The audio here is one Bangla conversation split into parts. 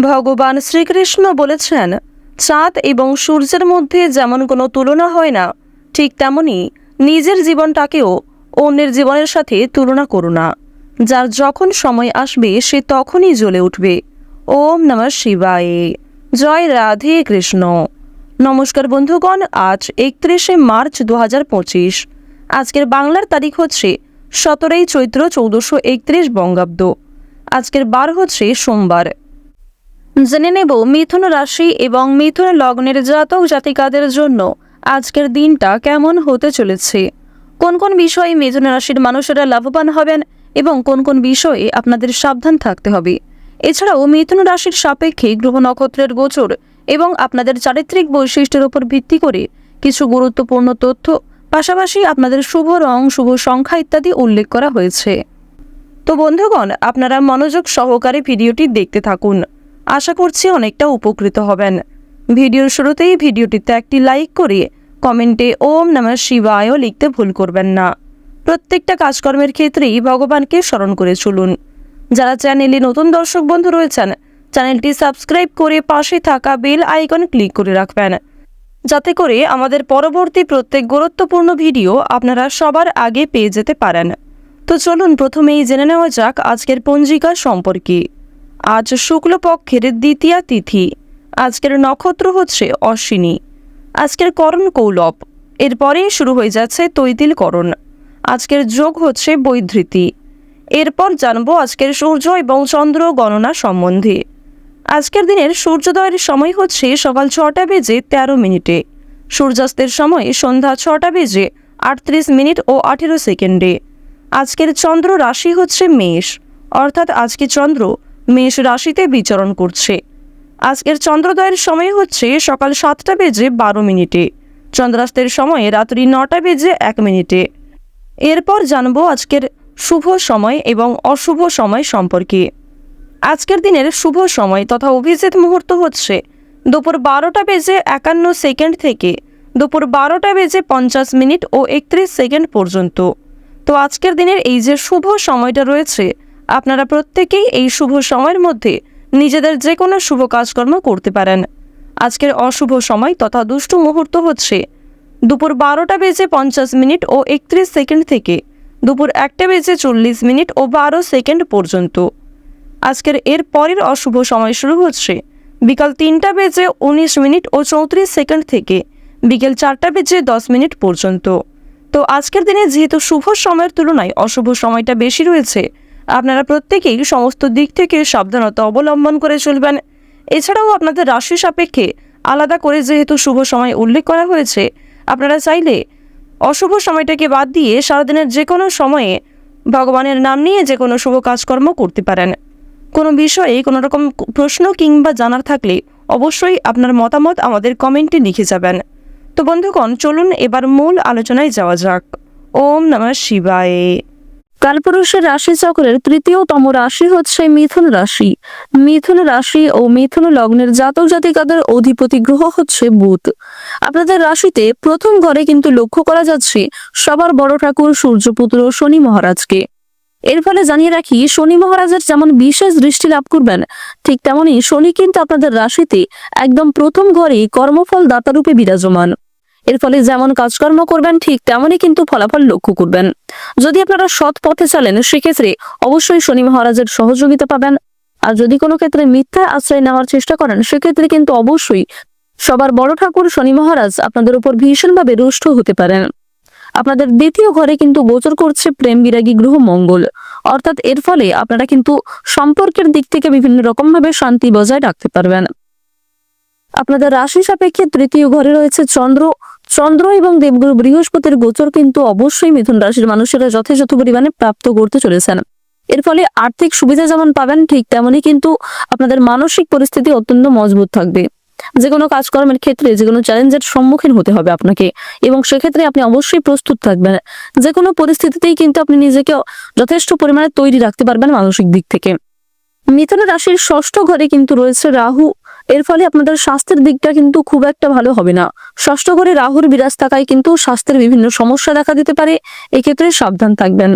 ভগবান শ্রীকৃষ্ণ বলেছেন, চাঁদ এবং সূর্যের মধ্যে যেমন কোনো তুলনা হয় না, ঠিক তেমনি নিজের জীবনটাকেও অন্যের জীবনের সাথে তুলনা করো না। যার যখন সময় আসবে সে তখনই জ্বলে উঠবে। ওম নমঃ শিবায়। জয় রাধে কৃষ্ণ। নমস্কার বন্ধুগণ, আজ 31শে মার্চ 2025। আজকের বাংলার তারিখ হচ্ছে 17ই চৈত্র 1431 বঙ্গাব্দ। আজকের বার হচ্ছে সোমবার। জেনে নেব মিথুন রাশি এবং মিথুন লগ্নের জাতক জাতিকাদের জন্য আজকের দিনটা কেমন হতে চলেছে, কোন কোন বিষয়ে মিথুন রাশির মানুষেরা লাভবান হবেন এবং কোন কোন বিষয়ে আপনাদের সাবধান থাকতে হবে। এছাড়াও মিথুন রাশির সাপেক্ষে গ্রহ নক্ষত্রের গোচর এবং আপনাদের চারিত্রিক বৈশিষ্ট্যের উপর ভিত্তি করে কিছু গুরুত্বপূর্ণ তথ্য, পাশাপাশি আপনাদের শুভ রং, শুভ সংখ্যা ইত্যাদি উল্লেখ করা হয়েছে। তো বন্ধুগণ, আপনারা মনোযোগ সহকারে ভিডিওটি দেখতে থাকুন। আশা করছি অনেকটা উপকৃত হবেন। ভিডিওর শুরুতেই ভিডিওটিতে একটি লাইক করে কমেন্টে ওম নমঃ শিবায় লিখতে ভুল করবেন না। প্রত্যেকটা কাজকর্মের ক্ষেত্রেই ভগবানকে স্মরণ করে চলুন। যারা চ্যানেলে নতুন দর্শক বন্ধু রয়েছেন, চ্যানেলটি সাবস্ক্রাইব করে পাশে থাকা বেল আইকন ক্লিক করে রাখবেন, যাতে করে আমাদের পরবর্তী প্রত্যেক গুরুত্বপূর্ণ ভিডিও আপনারা সবার আগে পেয়ে যেতে পারেন। তো চলুন প্রথমেই জেনে নেওয়া যাক আজকের পঞ্জিকা সম্পর্কে। আজ শুক্লপক্ষের দ্বিতীয়া তিথি। আজকের নক্ষত্র হচ্ছে অশ্বিনী। আজকের করণ কৌলব। এরপরেই শুরু হয়ে যাচ্ছে তৈতিল করণ। আজকের যোগ হচ্ছে বৈধৃতি। এরপর জানবো আজকের সূর্য এবং চন্দ্র গণনা সম্বন্ধে। আজকের দিনের সূর্যোদয়ের সময় হচ্ছে সকাল 6টা বেজে 13 মিনিটে। সূর্যাস্তের সময় সন্ধ্যা 6টা বেজে 38 মিনিট ও 18 সেকেন্ডে। আজকের চন্দ্র রাশি হচ্ছে মেষ, অর্থাৎ আজকে চন্দ্র মেষ রাশিতে বিচরণ করছে। আজকের চন্দ্রোদয়ের সময় হচ্ছে সকাল 7টা বেজে 12 মিনিটে। চন্দ্রাস্তের সময় রাত্রি 9টা বেজে 1 মিনিটে। এরপর জানবো আজকের শুভ সময় এবং অশুভ সময় সম্পর্কে। আজকের দিনের শুভ সময় তথা অভিজিৎ মুহূর্ত হচ্ছে দুপুর 12টা বেজে 51 সেকেন্ড থেকে দুপুর 12টা বেজে 50 মিনিট ও 31 সেকেন্ড পর্যন্ত। তো আজকের দিনের এই যে শুভ সময়টা রয়েছে, আপনারা প্রত্যেকেই এই শুভ সময়ের মধ্যে নিজেদের যে কোনো শুভ কাজকর্ম করতে পারেন। আজকের অশুভ সময় তথা দুষ্টু মুহূর্ত হচ্ছে দুপুর 12টা বেজে 50 মিনিট ও 31 সেকেন্ড থেকে দুপুর 1টা বেজে 40 মিনিট ও 12 সেকেন্ড পর্যন্ত। আজকের এর পরের অশুভ সময় শুরু হচ্ছে বিকাল 3টা বেজে 19 মিনিট ও 34 সেকেন্ড থেকে বিকেল 4টা বেজে 10 মিনিট পর্যন্ত। তো আজকের দিনে যেহেতু শুভ সময়ের তুলনায় অশুভ সময়টা বেশি রয়েছে, আপনারা প্রত্যেকেই সমস্ত দিক থেকে সাবধানতা অবলম্বন করে চলবেন। এছাড়াও আপনাদের রাশি সাপেক্ষে আলাদা করে যেহেতু শুভ সময় উল্লেখ করা হয়েছে, আপনারা চাইলে অশুভ সময়টাকে বাদ দিয়ে সারাদিনের যে কোনো সময়ে ভগবানের নাম নিয়ে যে কোনো শুভ কাজকর্ম করতে পারেন। কোনো বিষয়ে কোনো রকম প্রশ্ন কিংবা জানার থাকলে অবশ্যই আপনার মতামত আমাদের কমেন্টে লিখে যাবেন। তো বন্ধুগণ, চলুন এবার মূল আলোচনায় যাওয়া যাক। ওম নমঃ শিবায়। কালপুরুষের রাশি চক্রের তৃতীয়তম রাশি হচ্ছে মিথুন রাশি। মিথুন রাশি ও মিথুন লগ্নের জাতক জাতিকাদের অধিপতি গ্রহ হচ্ছে বুধ। আপনাদের রাশিতে প্রথম ঘরে কিন্তু লক্ষ্য করা যাচ্ছে সবার বড় ঠাকুর সূর্যপুত্র শনি মহারাজকে। এর ফলে জানিয়ে রাখি, শনি মহারাজের যেমন বিশেষ দৃষ্টি লাভ করবেন, ঠিক তেমনি শনি কিন্তু আপনাদের রাশিতে একদম প্রথম ঘরেই কর্মফল দাতা রূপে বিরাজমান। এর ফলে যেমন কাজকর্ম করবেন ঠিক তেমনই কিন্তু ফলাফল লক্ষ্য করবেন। যদি আপনারা সৎ পথে চলেন সেক্ষেত্রে অবশ্যই শনি মহারাজের সহযোগিতা পাবেন। আর যদি কোনো ক্ষেত্রে মিথ্যা আশ্রয় নেওয়ার চেষ্টা করেন সেক্ষেত্রে কিন্তু অবশ্যই সবার বড় ঠাকুর শনি মহারাজ আপনাদের উপর ভীষণভাবে রুষ্ট হতে পারেন। আপনাদের দ্বিতীয় ঘরে কিন্তু গোচর করছে প্রেম বিরাগী গ্রহ মঙ্গল, অর্থাৎ এর ফলে আপনারা কিন্তু সম্পর্কের দিক থেকে বিভিন্ন রকম ভাবে শান্তি বজায় রাখতে পারবেন। আপনাদের রাশি সাপেক্ষে তৃতীয় ঘরে রয়েছে চন্দ্র এবং দেবগুরু বৃহস্পতির গোচর কিন্তু অবশ্যই মিথুন রাশির মানুষেরা যথেষ্ট পরিমাণে প্রাপ্ত করতে চলেছেন। এর ফলে আর্থিক সুবিধা যেমন পাবেন, ঠিক তেমনই কিন্তু আপনাদের মানসিক পরিস্থিতি অত্যন্ত মজবুত থাকবে। যে কোনো কাজকর্মের ক্ষেত্রে যে কোনো চ্যালেঞ্জের সম্মুখীন হতে হবে আপনাকে, এবং সেক্ষেত্রে আপনি অবশ্যই প্রস্তুত থাকবেন। যে কোনো পরিস্থিতিতেই কিন্তু আপনি নিজেকে যথেষ্ট পরিমাণে তৈরি রাখতে পারবেন মানসিক দিক থেকে। মিথুন রাশির ষষ্ঠ ঘরে কিন্তু রয়েছে রাহু। এর ফলে আপনাদের স্বাস্থ্যের দিকটা কিন্তু খুব একটা ভালো হবে না। ষষ্ঠ ঘরে রাহুর বিরাজ থাকায় কিন্তু স্বাস্থ্যের বিভিন্ন সমস্যা দেখা দিতে পারে, এক্ষেত্রে সাবধান থাকবেন।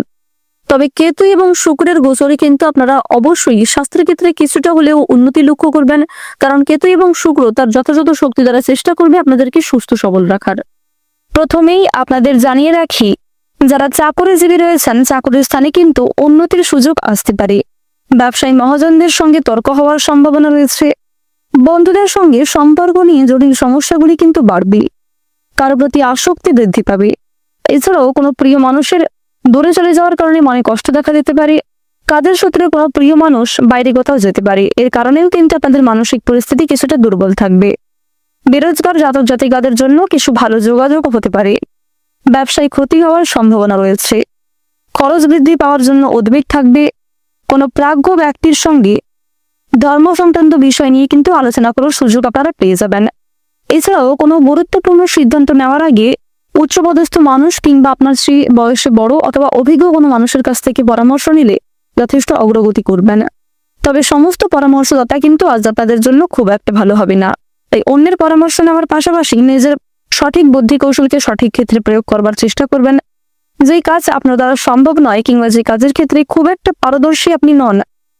তবে কেতু এবং শুক্রের গোচরে কিন্তু আপনারা অবশ্যই স্বাস্থ্যের ক্ষেত্রে কিছুটা হলেও উন্নতি লক্ষ্য করবেন, কারণ কেতু এবং শুক্র তার যথাযথ শক্তি দ্বারা চেষ্টা করবে আপনাদেরকে সুস্থ সবল রাখার। প্রথমেই আপনাদের জানিয়ে রাখি, যারা চাকরিজীবী রয়েছেন চাকরির স্থানে কিন্তু উন্নতির সুযোগ আসতে পারে। ব্যবসায়ী মহাজনদের সঙ্গে তর্ক হওয়ার সম্ভাবনা রয়েছে। বন্ধুদের সঙ্গে সম্পর্ক নিয়ে জটিল সমস্যাগুলি কিন্তু বাড়বে। কারো প্রতি আসক্তি বৃদ্ধি পাবে। এছাড়াও কোনো প্রিয় মানুষের দূরে চলে যাওয়ার কারণে মনে কষ্ট দেখা দিতে পারে। কাজের সূত্রে কোনো প্রিয় মানুষ বাইরে কোথাও যেতে পারে, এর কারণেও কিন্তু আপনাদের মানসিক পরিস্থিতি কিছুটা দুর্বল থাকবে। বেরোজগার জাতক জাতিকাদের জন্য কিছু ভালো যোগাযোগ হতে পারে। ব্যবসায় ক্ষতি হওয়ার সম্ভাবনা রয়েছে। খরচ বৃদ্ধি পাওয়ার জন্য উদ্বেগ থাকবে। কোনো প্রাজ্ঞ ব্যক্তির সঙ্গে ধর্ম সংক্রান্ত বিষয় নিয়ে কিন্তু আলোচনা করার সুযোগ আপনারা পেয়ে যাবেন। এছাড়াও কোনো গুরুত্বপূর্ণ সিদ্ধান্ত নেওয়ার আগে উচ্চপদস্থ মানুষ কিংবা আপনার স্ত্রী বয়সে বড় অথবা অভিজ্ঞ কোনো মানুষের কাছ থেকে পরামর্শ নিলে যথেষ্ট অগ্রগতি করবেন। তবে সমস্ত পরামর্শদাতা কিন্তু আজ আপনাদের জন্য খুব একটা ভালো হবে না। তাই অন্যের পরামর্শ নেওয়ার পাশাপাশি নিজের সঠিক বুদ্ধি কৌশলকে সঠিক ক্ষেত্রে প্রয়োগ করবার চেষ্টা করবেন। যেই কাজ আপনার দ্বারা সম্ভব নয় কিংবা যে কাজের ক্ষেত্রে খুব একটা পারদর্শী আপনি নন,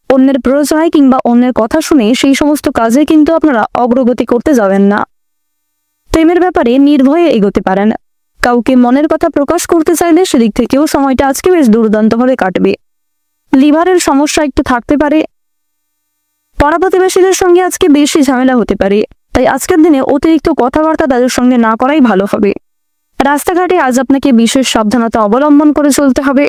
অন্যের প্ররোচনায় কিংবা অন্যের কথা শুনে সেই সমস্ত কাজে কিন্তু আপনারা অগ্রগতি করতে যাবেন না। প্রেমের ব্যাপারে নির্ভয়ে এগোতে পারেন। কাউকে মনের কথা প্রকাশ করতে চাইলে সেদিক থেকেও সময়টা আজকে বেশ দুর্দান্তভাবে কাটবে। লিভারের সমস্যা একটু থাকতে পারে। পাড়া প্রতিবেশীদের সঙ্গে আজকে বেশি ঝামেলা হতে পারে, তাই আজকের দিনে অতিরিক্ত কথাবার্তা তাদের সঙ্গে না করাই ভালো হবে। রাস্তাঘাটে আজ আপনাকে বিশেষ সাবধানতা অবলম্বন করে চলতে হবে।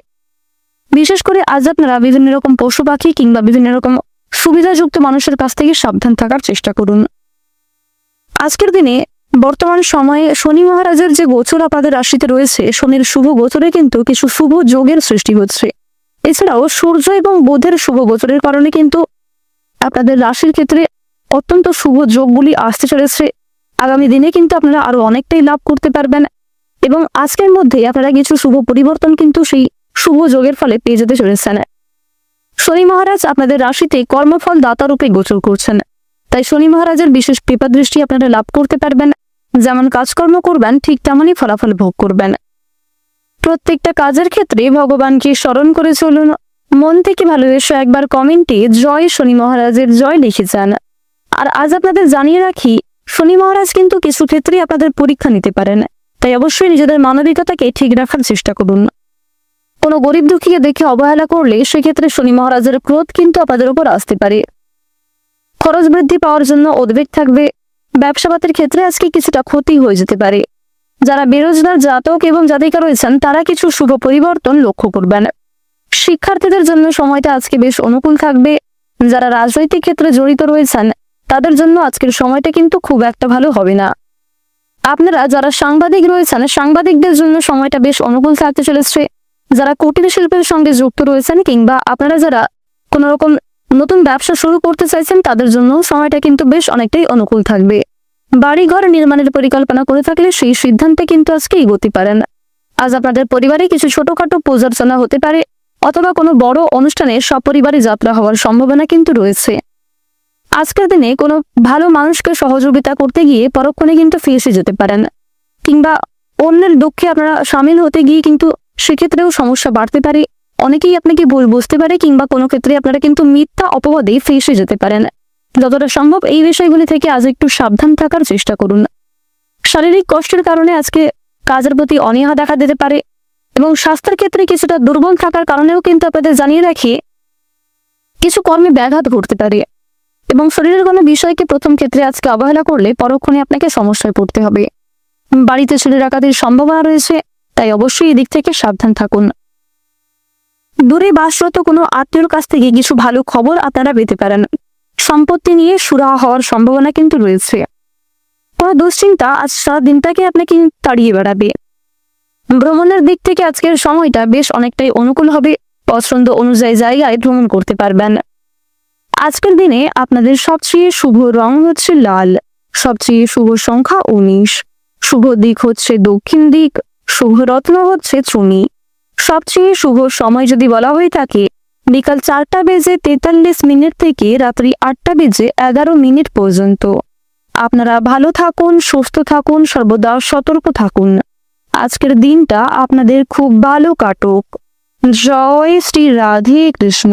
বিশেষ করে আজ আপনারা বিভিন্ন রকম পশু পাখি কিংবা বিভিন্ন রকম সুবিধাযুক্ত মানুষের কাছ থেকে সাবধান থাকার চেষ্টা করুন। আজকের দিনে বর্তমান সময়ে শনি মহারাজের যে গোচর আপনাদের রাশিতে রয়েছে, শনির শুভ গোচরে কিন্তু কিছু শুভ যোগের সৃষ্টি হচ্ছে। এছাড়াও সূর্য এবং বুধের শুভ গোচরের কারণে কিন্তু আপনাদের রাশির ক্ষেত্রে অত্যন্ত শুভ যোগগুলি আসতে চলেছে। আগামী দিনে কিন্তু আপনারা আরো অনেকটাই লাভ করতে পারবেন এবং আজকের মধ্যে আপনারা কিছু শুভ পরিবর্তন কিন্তু সেই শুভ যোগের ফলে পেয়ে যেতে চলেছেন। শনি মহারাজ আপনাদের রাশিতে কর্মফল দাতা রূপে গোচর করছেন, তাই শনি মহারাজের বিশেষ কৃপা দৃষ্টি আপনারা লাভ করতে পারবেন। যেমন কাজকর্ম করবেন ঠিক তেমনই ফলাফল ভোগ করবেন। প্রত্যেকটা কাজের ক্ষেত্রে ভগবানকে স্মরণ করে চলুন। মন থেকে ভালোবেসে একবার কমেন্টে জয় শনি মহারাজের জয় লিখে যান। আর আজ আপনাদের জানিয়ে রাখি, শনি মহারাজ কিন্তু কিছু ক্ষেত্রে আপনাদের পরীক্ষা নিতে পারেন, তাই অবশ্যই নিজেদের মানবিকতাকে ঠিক রাখার চেষ্টা করুন। কোনো গরিব দুঃখীকে দেখে অবহেলা করলে সেক্ষেত্রে শনি মহারাজের ক্রোধ কিন্তু আপনাদের উপর আসতে পারে। খরচ বৃদ্ধি পাওয়ার জন্য উদ্বেগ থাকবে। ব্যবসাপাতের ক্ষেত্রে আজকে কিছুটা ক্ষতি হয়ে যেতে পারে। যারা বেরোজগার জাতক এবং জাতিকা রয়েছেন তারা কিছু শুভ পরিবর্তন লক্ষ্য করবেন। শিক্ষার্থীদের জন্য সময়টা আজকে বেশ অনুকূল থাকবে। যারা রাজনৈতিক ক্ষেত্রে জড়িত রয়েছেন তাদের জন্য আজকের সময়টা কিন্তু খুব একটা ভালো হবে না। আপনারা যারা সাংবাদিক রয়েছেন সাংবাদিকদের জন্য সময়টা বেশ অনুকূল থাকতে চলেছে। যারা কুটির শিল্পের সঙ্গে যুক্ত রয়েছেন কিংবা আপনারা যারা কোনো রকম নতুন ব্যবসা শুরু করতে চাইছেন তাদের জন্য সময়টা কিন্তু বেশ অনেকটাই অনুকূল থাকবে। বাড়িঘর নির্মাণের পরিকল্পনা করে থাকলে সেই সিদ্ধান্তে কিন্তু আজকে এগোতে পারেন। আজ আপনাদের পরিবারে কিছু ছোটখাটো পূজার্চনা হতে পারে অথবা কোনো বড় অনুষ্ঠানে সপরিবারে যাত্রা হওয়ার সম্ভাবনা কিন্তু রয়েছে। আজকের দিনে কোনো ভালো মানুষকে সহযোগিতা করতে গিয়ে পরক্ষণে কিন্তু ফেঁসে যেতে পারেন কিংবা অন্যের দুঃখে আপনারা সামিল হতে গিয়ে কিন্তু সেক্ষেত্রেও সমস্যা বাড়তে পারে। অনেকেই আপনাকে ভুল বুঝতে পারে কিংবা কোনো ক্ষেত্রে আপনারা কিন্তু মিথ্যা অপবাদে ফেঁসে যেতে পারেন। যতটা সম্ভব এই বিষয়গুলি থেকে আজ একটু সাবধান থাকার চেষ্টা করুন। শারীরিক কষ্টের কারণে আজকে কাজের প্রতি অনীহা দেখা দিতে পারে এবং স্বাস্থ্যের ক্ষেত্রে কিছুটা দুর্বল থাকার কারণেও কিন্তু আপনাদের জানিয়ে রাখি কিছু কর্মে ব্যাঘাত ঘটতে পারে এবং শরীরের কোনো বিষয়কে প্রথম ক্ষেত্রে আজকে অবহেলা করলে পরক্ষণে আপনাকে সমস্যায় পড়তে হবে। বাড়িতে ছেলে ডাকাতির সম্ভাবনা রয়েছে, তাই অবশ্যই এদিক থেকে সাবধান থাকুন। দূরে বাসরত কোনো আত্মীয়র কাছ থেকে কিছু ভালো খবর আপনারা পেতে পারেন। সম্পত্তি নিয়ে সুরাহা হওয়ার সম্ভাবনা কিন্তু রয়েছে। কোনো দুশ্চিন্তা আজ সারা দিনটাকে আপনাকে তাড়িয়ে বেড়াবে। ভ্রমণের দিক থেকে আজকের সময়টা বেশ অনেকটাই অনুকূল হবে। পছন্দ অনুযায়ী জায়গায় ভ্রমণ করতে পারবেন। আজকের দিনে আপনাদের সবচেয়ে শুভ রং হচ্ছে লাল, সবচেয়ে শুভ সংখ্যা 19, শুভ দিক হচ্ছে দক্ষিণ দিক, শুভ রত্ন হচ্ছে চুনি। সবচেয়ে শুভ সময় যদি বলা হয়ে থাকে বিকাল 4:43 থেকে রাত্রি 8:11 পর্যন্ত। আপনারা ভালো থাকুন, সুস্থ থাকুন, সর্বদা সতর্ক থাকুন। আজকের দিনটা আপনাদের খুব ভালো কাটুক। জয় শ্রী রাধে কৃষ্ণ।